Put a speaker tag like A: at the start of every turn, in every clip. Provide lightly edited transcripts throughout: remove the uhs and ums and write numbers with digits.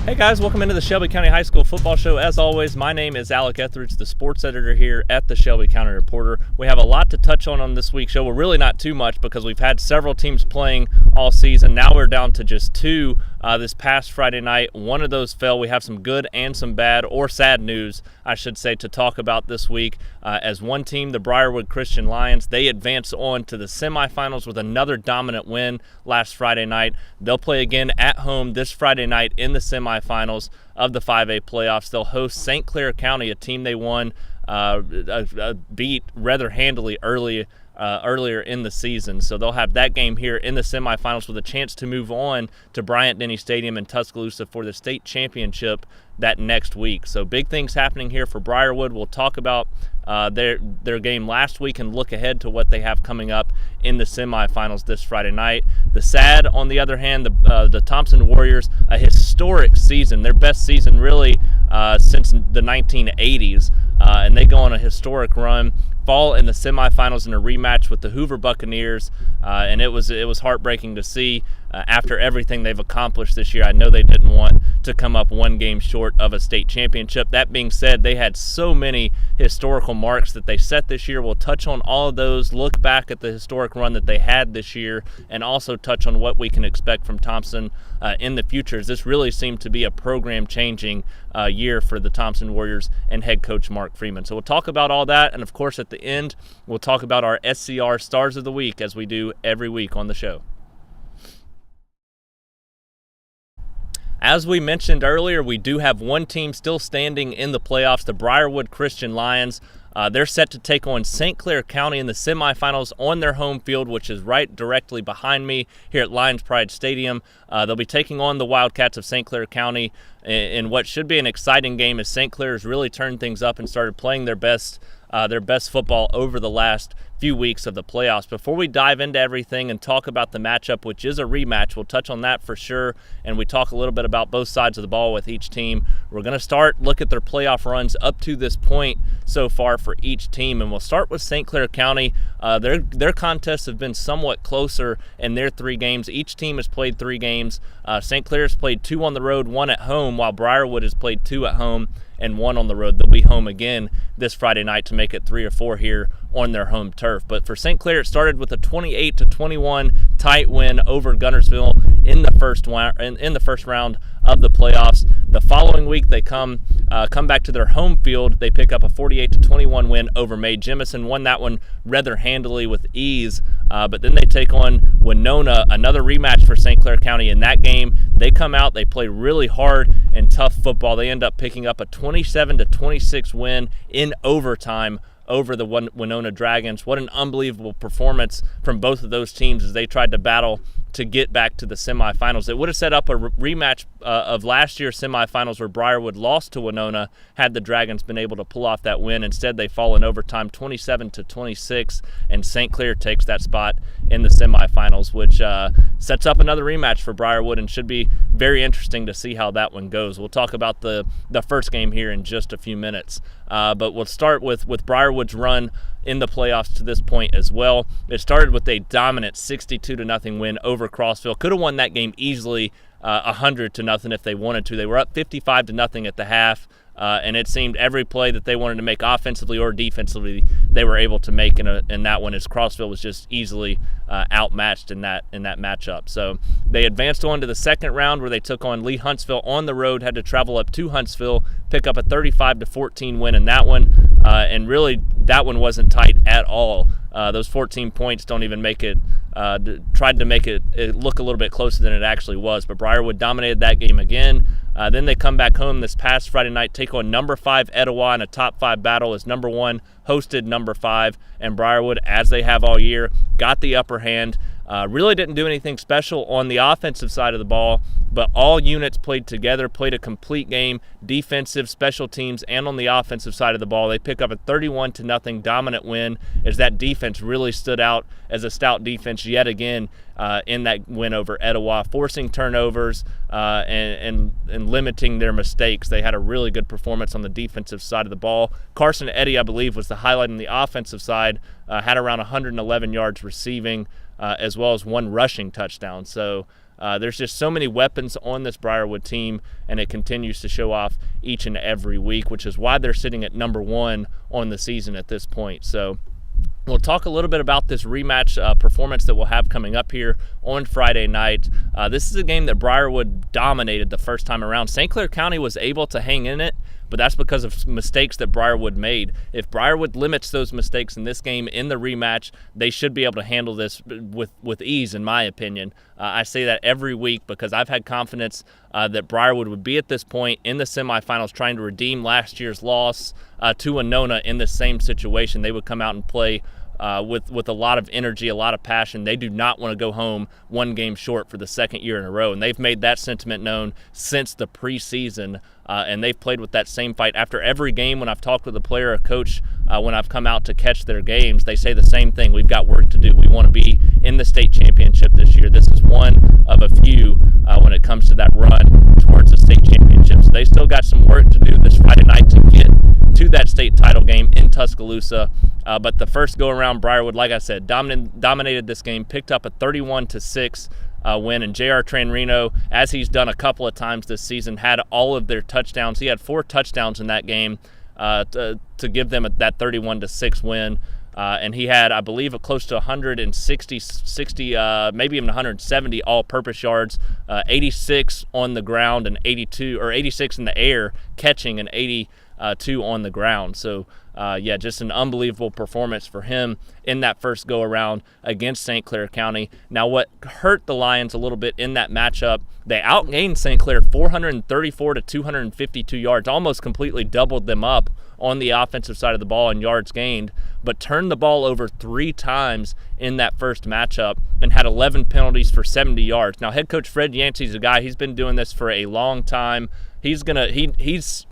A: Hey guys, welcome into the Shelby County High School Football Show. As always, my name is Alec Etheridge, the sports editor here at the Shelby County Reporter. We have a lot to touch on this week's show. Well, really not too much because we've had several teams playing all season. Now we're down to just two this past Friday night. One of those fell. We have some good and some bad, or sad news, I should say, to talk about this week. As one team, the Briarwood Christian Lions, they advance on to the semifinals with another dominant win last Friday night. They'll play again at home this Friday night in the semifinals of the 5A playoffs. They'll host St. Clair County, a team they won beat rather handily earlier in the season. So they'll have that game here in the semifinals with a chance to move on to Bryant-Denny Stadium in Tuscaloosa for the state championship that next week. So big things happening here for Briarwood. We'll talk about their game last week and look ahead to what they have coming up in the semifinals this Friday night. The sad, on the other hand, the Thompson Warriors, a historic season, their best season really since the 1980s, and they go on a historic run, fall in the semifinals in a rematch with the Hoover Buccaneers, and it was heartbreaking to see after everything they've accomplished this year. I know they didn't want to come up one game short of a state championship. That being said, they had so many historical marks that they set this year. We'll touch on all of those, look back at the historic run that they had this year, and also touch on what we can expect from Thompson in the future. This really seemed to be a program-changing year for the Thompson Warriors and head coach Mark Freeman. So we'll talk about all that, and of course at the end, we'll talk about our SCR Stars of the Week as we do every week on the show. As we mentioned earlier, we do have one team still standing in the playoffs, the Briarwood Christian Lions. They're set to take on St. Clair County in the semifinals on their home field, which is right directly behind me here at Lions Pride Stadium. They'll be taking on the Wildcats of St. Clair County in what should be an exciting game, as St. Clair has really turned things up and started playing their best football over the last few weeks of the playoffs. Before we dive into everything and talk about the matchup, which is a rematch, we'll touch on that for sure, and we talk a little bit about both sides of the ball with each team. We're going to look at their playoff runs up to this point so far for each team, and we'll start with St. Clair County. Their contests have been somewhat closer in their 3 games. Each team has played 3 games. St. Clair has played 2 on the road, 1 at home, while Briarwood has played 2 at home and 1 on the road. They'll be home again this Friday night to make it 3 or 4 here on their home turf. But for St. Clair, it started with a 28-21 tight win over Guntersville in the first round of the playoffs. The following week, they come back to their home field. They pick up a 48-21 win over May Jemison. Won that one rather handily with ease. But then they take on Winona, another rematch for St. Clair County. In that game, they come out, they play really hard and tough football. They end up picking up a 27-26 win in overtime over the Winona Dragons. What an unbelievable performance from both of those teams as they tried to battle to get back to the semifinals. It would have set up a rematch of last year's semifinals where Briarwood lost to Winona had the Dragons been able to pull off that win. Instead, they fall in overtime 27-26, and St. Clair takes that spot in the semifinals, which sets up another rematch for Briarwood and should be very interesting to see how that one goes. We'll talk about the first game here in just a few minutes, but we'll start with Briarwood's run in the playoffs to this point as well. It started with a dominant 62-0 win over Crossville. Could have won that game easily 100-0 if they wanted to. They were up 55-0 at the half, and it seemed every play that they wanted to make offensively or defensively they were able to make in that one, as Crossville was just easily outmatched in that matchup. So they advanced on to the second round where they took on Lee Huntsville on the road, had to travel up to Huntsville, pick up a 35-14 win in that one, and really that one wasn't tight at all. Those 14 points don't even make it, tried to make it look a little bit closer than it actually was, but Briarwood dominated that game again. Then they come back home this past Friday night, take on number 5 Etowah in a top 5 battle as number 1 hosted number 5, and Briarwood, as they have all year, got the upper hand. Really didn't do anything special on the offensive side of the ball, but all units played together, played a complete game, defensive, special teams, and on the offensive side of the ball. They pick up a 31-0 dominant win as that defense really stood out as a stout defense yet again in that win over Etowah, forcing turnovers and limiting their mistakes. They had a really good performance on the defensive side of the ball. Carson Eddy, I believe, was the highlight on the offensive side, had around 111 yards receiving, as well as 1 rushing touchdown. So There's just so many weapons on this Briarwood team, and it continues to show off each and every week, which is why they're sitting at number 1 on the season at this point. So we'll talk a little bit about this rematch performance that we'll have coming up here on Friday night. This is a game that Briarwood dominated the first time around. St. Clair County was able to hang in it, but that's because of mistakes that Briarwood made. If Briarwood limits those mistakes in this game in the rematch, they should be able to handle this with ease, in my opinion. I say that every week because I've had confidence that Briarwood would be at this point in the semifinals trying to redeem last year's loss to Winona in the same situation. They would come out and play with a lot of energy, a lot of passion. They do not want to go home one game short for the second year in a row, and they've made that sentiment known since the preseason, and they've played with that same fight. After every game, when I've talked with a player or coach, when I've come out to catch their games, they say the same thing: we've got work to do. We want to be in the state championship this year. This is one of a few when it comes to that run towards the state championship. So they still got some work to do this Friday night to get to that state title game in Tuscaloosa. But the first go-around, Briarwood, like I said, dominated this game, picked up a 31-6 win, and J.R. Tranrino, as he's done a couple of times this season, had all of their touchdowns. He had 4 touchdowns in that game to give them that 31-6 win. And he had, I believe, close to 160, maybe even 170 all-purpose yards, 86 on the ground and 86 in the air catching, and 82 on the ground. So, just an unbelievable performance for him in that first go-around against St. Clair County. Now, what hurt the Lions a little bit in that matchup, they outgained St. Clair 434 to 252 yards, almost completely doubled them up on the offensive side of the ball in yards gained, but turned the ball over 3 times in that first matchup and had 11 penalties for 70 yards. Now, head coach Fred Yancey's a guy, he's been doing this for a long time. He's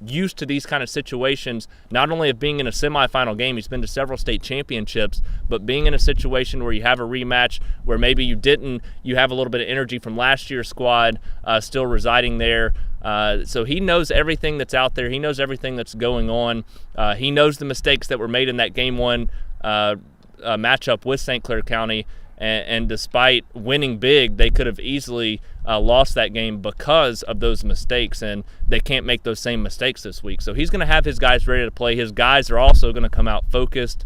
A: used to these kind of situations, not only of being in a semifinal game, he's been to several state championships, but being in a situation where you have a rematch, where maybe you have a little bit of energy from last year's squad still residing there. So he knows everything that's out there. He knows everything that's going on. He knows the mistakes that were made in that game 1 matchup with St. Clair County. And despite winning big, they could have easily lost that game because of those mistakes, and they can't make those same mistakes this week. So he's going to have his guys ready to play. His guys are also going to come out focused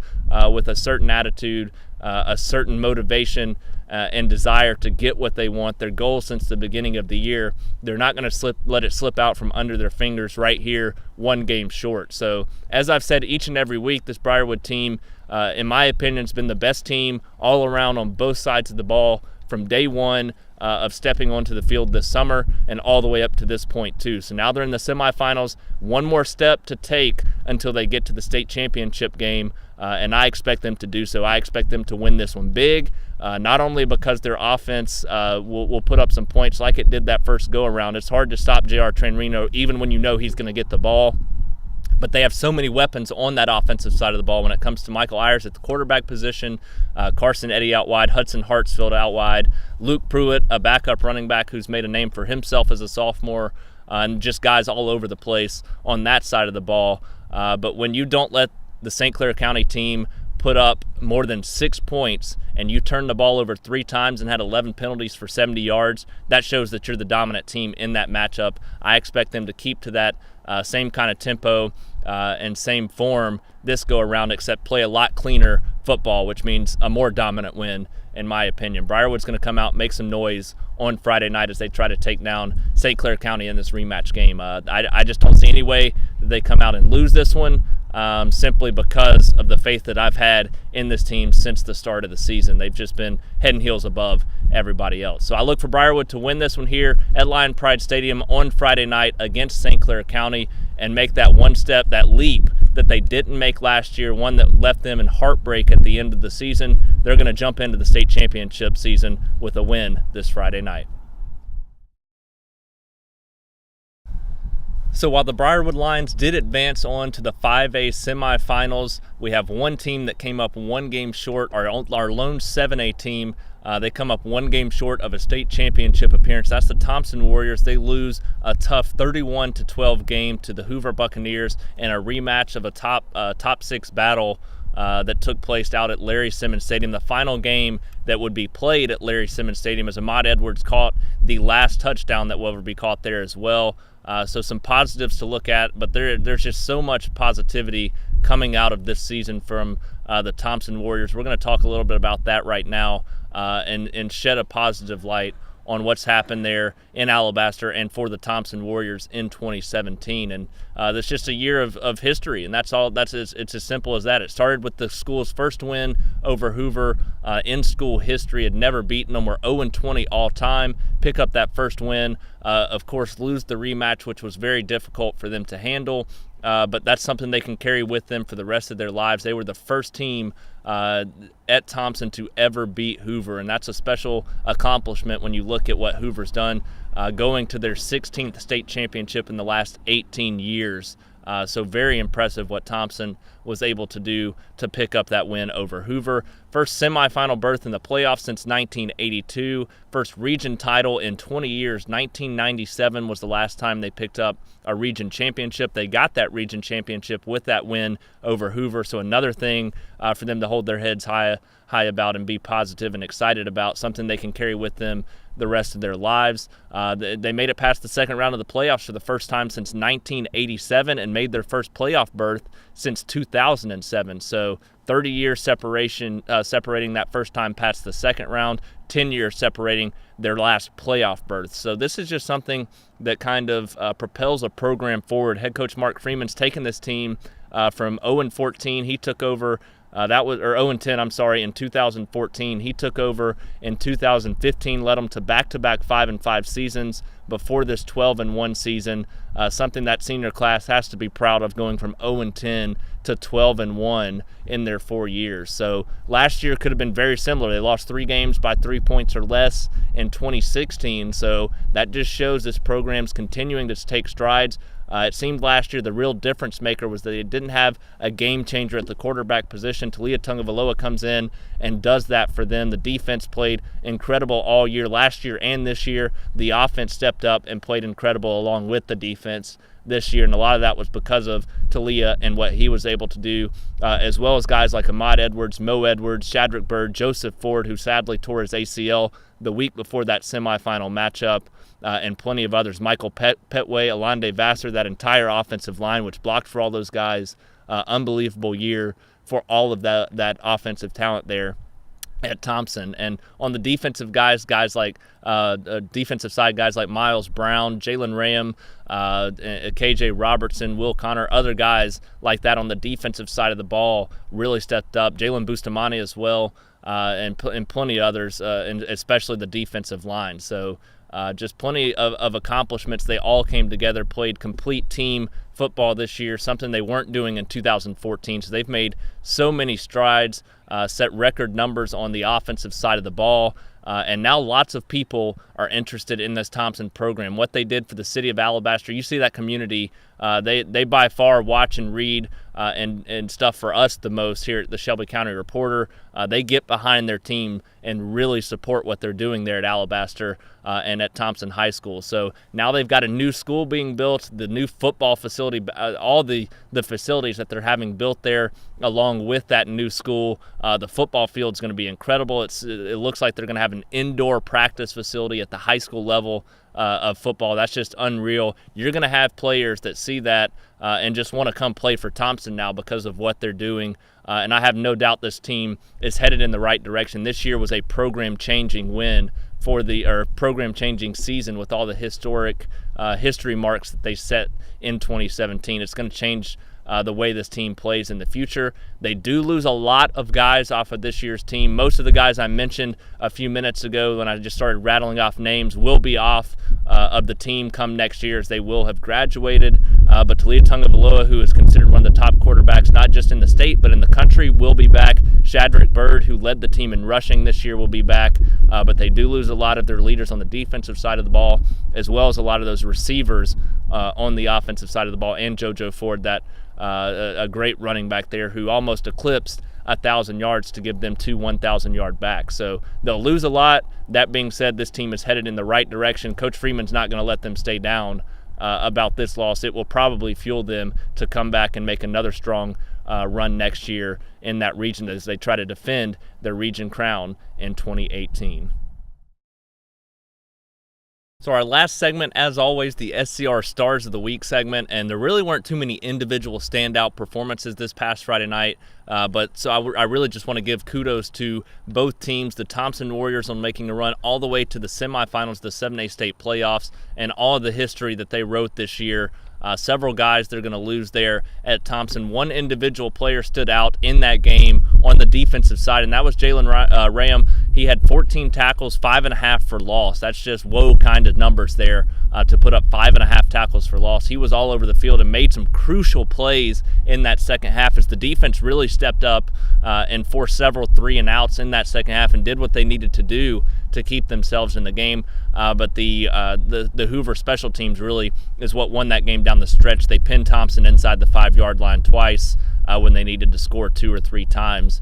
A: with a certain attitude, a certain motivation, and desire to get what they want. Their goal since the beginning of the year, they're not going to let it slip out from under their fingers right here, one game short. So as I've said each and every week, this Briarwood team, in my opinion, has been the best team all around on both sides of the ball from day one of stepping onto the field this summer and all the way up to this point too. So now they're in the semifinals, one more step to take until they get to the state championship game, and I expect them to do so. I expect them to win this one big, not only because their offense will put up some points like it did that first go-around. It's hard to stop J.R. Tranrino even when you know he's going to get the ball. But they have so many weapons on that offensive side of the ball when it comes to Michael Ayers at the quarterback position, Carson Eddy out wide, Hudson Hartsfield out wide, Luke Pruitt, a backup running back who's made a name for himself as a sophomore, and just guys all over the place on that side of the ball. But when you don't let the St. Clair County team put up more than 6 points and you turned the ball over 3 times and had 11 penalties for 70 yards, that shows that you're the dominant team in that matchup. I expect them to keep to that same kind of tempo and same form this go around, except play a lot cleaner football, which means a more dominant win, in my opinion. Briarwood's going to come out, make some noise on Friday night as they try to take down St. Clair County in this rematch game. I just don't see any way that they come out and lose this one, simply because of the faith that I've had in this team since the start of the season. They've just been head and heels above everybody else. So I look for Briarwood to win this one here at Lion Pride Stadium on Friday night against St. Clair County and make that one step, that leap that they didn't make last year, one that left them in heartbreak at the end of the season. They're going to jump into the state championship season with a win this Friday night. So while the Briarwood Lions did advance on to the 5A semifinals, we have one team that came up one game short, our lone 7A team. They come up one game short of a state championship appearance. That's the Thompson Warriors. They lose a tough 31-12 game to the Hoover Buccaneers in a rematch of a top 6 battle that took place out at Larry Simmons Stadium. The final game that would be played at Larry Simmons Stadium, as Ahmad Edwards caught the last touchdown that will ever be caught there as well. So some positives to look at, but there's just so much positivity coming out of this season from the Thompson Warriors. We're going to talk a little bit about that right now and shed a positive light on what's happened there in Alabaster and for the Thompson Warriors in 2017. And that's just a year of history, and that's all. It's as simple as that. It started with the school's first win over Hoover in school history. Had never beaten them. We're 0-20 all time. Pick up that first win. Of course, lose the rematch, which was very difficult for them to handle. But that's something they can carry with them for the rest of their lives. They were the first team at Thompson to ever beat Hoover, and that's a special accomplishment when you look at what Hoover's done, going to their 16th state championship in the last 18 years. So very impressive what Thompson was able to do to pick up that win over Hoover. First semifinal berth in the playoffs since 1982. First region title in 20 years. 1997 was the last time they picked up a region championship. They got that region championship with that win over Hoover. So another thing for them to hold their heads high about and be positive and excited about, something they can carry with them the rest of their lives. They made it past the second round of the playoffs for the first time since 1987 and made their first playoff berth since 2007. So 30 years separating that first time past the second round, 10 years separating their last playoff berth. So this is just something that kind of propels a program forward. Head coach Mark Freeman's taken this team from 0-14. He took over 0-10, I'm sorry, in 2014. He took over in 2015, led them to back-to-back 5-5 seasons before this 12-1 season, something that senior class has to be proud of, going from 0-10 to 12-1 in their 4 years. So last year could have been very similar. They lost 3 games by 3 points or less in 2016, so that just shows this program's continuing to take strides. It seemed last year the real difference maker was that they didn't have a game changer at the quarterback position. Talia Tungavaloa comes in and does that for them. The defense played incredible all year, last year and this year. The offense stepped up and played incredible along with the defense this year, and a lot of that was because of Talia and what he was able to do, as well as guys like Ahmad Edwards, Mo Edwards, Shadrick Bird, Joseph Ford, who sadly tore his ACL the week before that semifinal matchup, and plenty of others. Michael Petway, Alonde Vassar, that entire offensive line, which blocked for all those guys. Unbelievable year for all of that offensive talent there at Thompson. And on the defensive guys like defensive side, guys like Miles Brown, Jalen Ram, KJ Robertson, Will Connor, other guys like that on the defensive side of the ball really stepped up. Jalen Bustamante as well, and plenty of others, and especially the defensive line. So just plenty of accomplishments. They all came together, played complete team football this year, something they weren't doing in 2014. So they've made so many strides, set record numbers on the offensive side of the ball, and now lots of people are interested in this Thompson program. What they did for the city of Alabaster, you see that community, they by far watch and read and stuff for us the most here at the Shelby County Reporter. They get behind their team and really support what they're doing there at Alabaster and at Thompson High School. So now they've got a new school being built, the new football facility, all the facilities that they're having built there along with that new school. The football field is going to be incredible. It looks like they're going to have an indoor practice facility at the high school level of football. That's just unreal. You're going to have players that see that and just want to come play for Thompson now because of what they're doing. And I have no doubt this team is headed in the right direction. This year was a program-changing win program-changing season with all the historic history marks that they set in 2017. It's going to change the way this team plays in the future. They do lose a lot of guys off of this year's team. Most of the guys I mentioned a few minutes ago when I just started rattling off names will be off of the team come next year, as they will have graduated. But Talia Tungavaloa, who is considered one of the top quarterbacks not just in the state but in the country, will be back. Shadrick Bird, who led the team in rushing this year, will be back. But they do lose a lot of their leaders on the defensive side of the ball, as well as a lot of those receivers on the offensive side of the ball, and JoJo Ford, that a great running back there who almost eclipsed 1,000 yards to give them 2 1,000-yard backs. So they'll lose a lot. That being said, this team is headed in the right direction. Coach Freeman's not going to let them stay down about this loss. It will probably fuel them to come back and make another strong run next year in that region as they try to defend their region crown in 2018. So our last segment, as always, the SCR Stars of the Week segment, and there really weren't too many individual standout performances this past Friday night, but I really just want to give kudos to both teams, the Thompson Warriors on making a run all the way to the semifinals, the 7A state playoffs, and all of the history that they wrote this year. Several guys they're going to lose there at Thompson. One individual player stood out in that game on the defensive side, and that was Jalen Ram. He had 14 tackles, 5.5 for loss. That's just whoa kind of numbers there to put up 5.5 tackles for loss. He was all over the field and made some crucial plays in that second half as the defense really stepped up and forced several 3-and-outs in that second half and did what they needed to do to keep themselves in the game. But the Hoover special teams really is what won that game down the stretch. They pinned Thompson inside the 5-yard line twice when they needed to score 2 or 3 times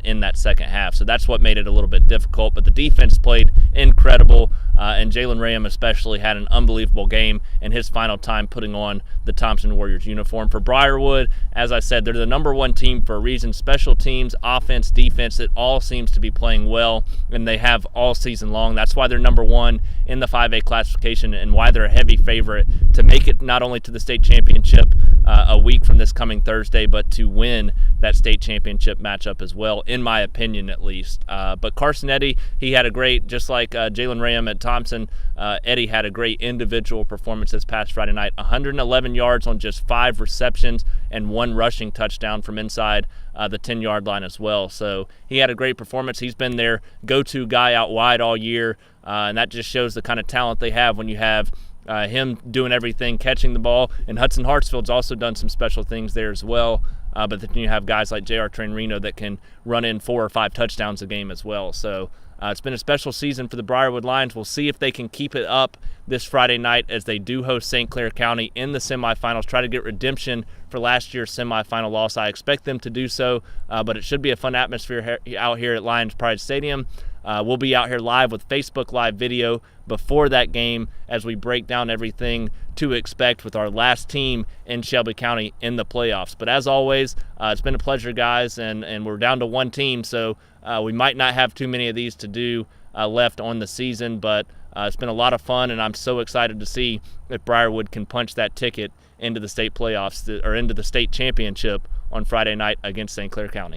A: in that second half. So that's what made it a little bit difficult. But the defense played incredible, and Jalen Ram especially had an unbelievable game in his final time putting on the Thompson Warriors uniform. For Briarwood, as I said, they're the number 1 team for a reason. Special teams, offense, defense, it all seems to be playing well, and they have all season long. That's why they're number 1 in the 5A classification and why they're a heavy favorite to make it not only to the state championship a week from this coming Thursday, but to win that state championship matchup as well, in my opinion at least. But Carson Eddy, he had a great, just like Jalen Ram at Thompson, Eddy had a great individual performance this past Friday night. 111 yards on just 5 receptions and 1 rushing touchdown from inside the 10-yard line as well. So he had a great performance. He's been their go-to guy out wide all year, and that just shows the kind of talent they have when you have him doing everything, catching the ball. And Hudson Hartsfield's also done some special things there as well. But then you have guys like J.R. Trainrino that can run in 4 or 5 touchdowns a game as well. So it's been a special season for the Briarwood Lions. We'll see if they can keep it up this Friday night as they do host St. Clair County in the semifinals, try to get redemption for last year's semifinal loss. I expect them to do so, but it should be a fun atmosphere out here at Lions Pride Stadium. We'll be out here live with Facebook Live video before that game as we break down everything to expect with our last team in Shelby County in the playoffs. But as always, it's been a pleasure, guys, and we're down to 1 team, so we might not have too many of these to do left on the season, but it's been a lot of fun, and I'm so excited to see if Briarwood can punch that ticket into the state playoffs or into the state championship on Friday night against St. Clair County.